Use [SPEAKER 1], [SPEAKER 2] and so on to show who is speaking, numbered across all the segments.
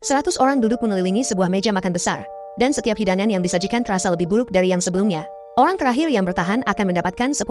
[SPEAKER 1] 100 orang duduk mengelilingi sebuah meja makan besar, dan setiap hidangan yang disajikan terasa lebih buruk dari yang sebelumnya. Orang terakhir yang bertahan akan mendapatkan $10.000.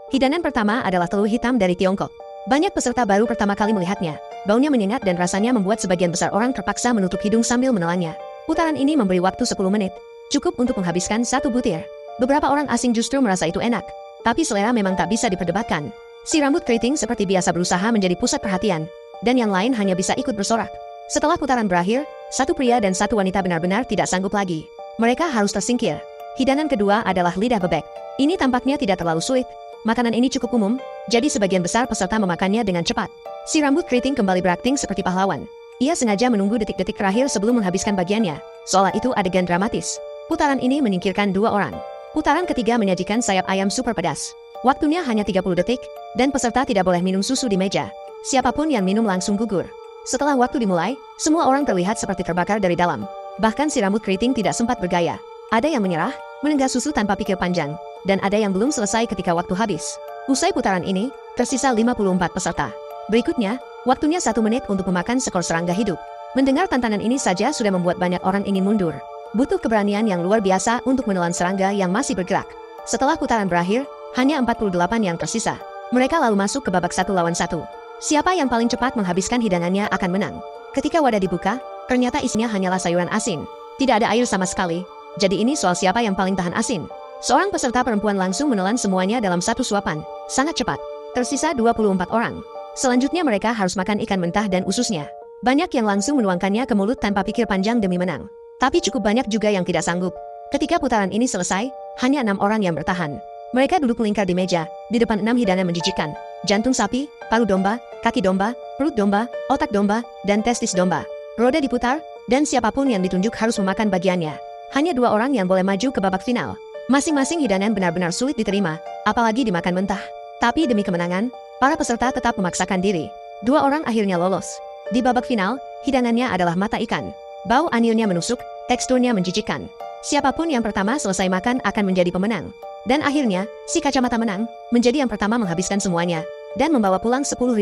[SPEAKER 1] Hidangan pertama adalah telur hitam dari Tiongkok. Banyak peserta baru pertama kali melihatnya. Baunya menyengat dan rasanya membuat sebagian besar orang terpaksa menutup hidung sambil menelannya. Putaran ini memberi waktu 10 menit, cukup untuk menghabiskan satu butir. Beberapa orang asing justru merasa itu enak, tapi selera memang tak bisa diperdebatkan. Si rambut keriting seperti biasa berusaha menjadi pusat perhatian, dan yang lain hanya bisa ikut bersorak. Setelah putaran berakhir, satu pria dan satu wanita benar-benar tidak sanggup lagi. Mereka harus tersingkir. Hidangan kedua adalah lidah bebek. Ini tampaknya tidak terlalu sulit. Makanan ini cukup umum, jadi sebagian besar peserta memakannya dengan cepat. Si rambut keriting kembali berakting seperti pahlawan. Ia sengaja menunggu detik-detik terakhir sebelum menghabiskan bagiannya, seolah itu adegan dramatis. Putaran ini menyingkirkan 2 orang. Putaran ketiga menyajikan sayap ayam super pedas. Waktunya hanya 30 detik, dan peserta tidak boleh minum susu di meja. Siapapun yang minum langsung gugur. Setelah waktu dimulai, semua orang terlihat seperti terbakar dari dalam. Bahkan si rambut keriting tidak sempat bergaya. Ada yang menyerah, menenggak susu tanpa pikir panjang, dan ada yang belum selesai ketika waktu habis. Usai putaran ini, tersisa 54 peserta. Berikutnya, waktunya 1 menit untuk memakan sekor serangga hidup. Mendengar tantangan ini saja sudah membuat banyak orang ingin mundur. Butuh keberanian yang luar biasa untuk menelan serangga yang masih bergerak. Setelah putaran berakhir, hanya 48 yang tersisa. Mereka lalu masuk ke babak 1 lawan 1. Siapa yang paling cepat menghabiskan hidangannya akan menang. Ketika wadah dibuka, ternyata isinya hanyalah sayuran asin. Tidak ada air sama sekali, jadi ini soal siapa yang paling tahan asin. Seorang peserta perempuan langsung menelan semuanya dalam satu suapan, sangat cepat. Tersisa 24 orang. Selanjutnya mereka harus makan ikan mentah dan ususnya. Banyak yang langsung menuangkannya ke mulut tanpa pikir panjang demi menang. Tapi cukup banyak juga yang tidak sanggup. Ketika putaran ini selesai, hanya 6 orang yang bertahan. Mereka duduk melingkar di meja, di depan 6 hidangan menjijikan. Jantung sapi, paru domba, kaki domba, perut domba, otak domba, dan testis domba. Roda diputar, dan siapapun yang ditunjuk harus memakan bagiannya. Hanya 2 orang yang boleh maju ke babak final. Masing-masing hidangan benar-benar sulit diterima, apalagi dimakan mentah. Tapi demi kemenangan, para peserta tetap memaksakan diri. 2 orang akhirnya lolos. Di babak final, hidangannya adalah mata ikan. Bau anilnya menusuk, teksturnya menjijikkan. Siapapun yang pertama selesai makan akan menjadi pemenang. Dan akhirnya, si kacamata menang, menjadi yang pertama menghabiskan semuanya, dan membawa pulang $10.000.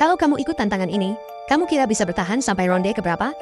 [SPEAKER 1] Kalau kamu ikut tantangan ini, kamu kira bisa bertahan sampai ronde keberapa?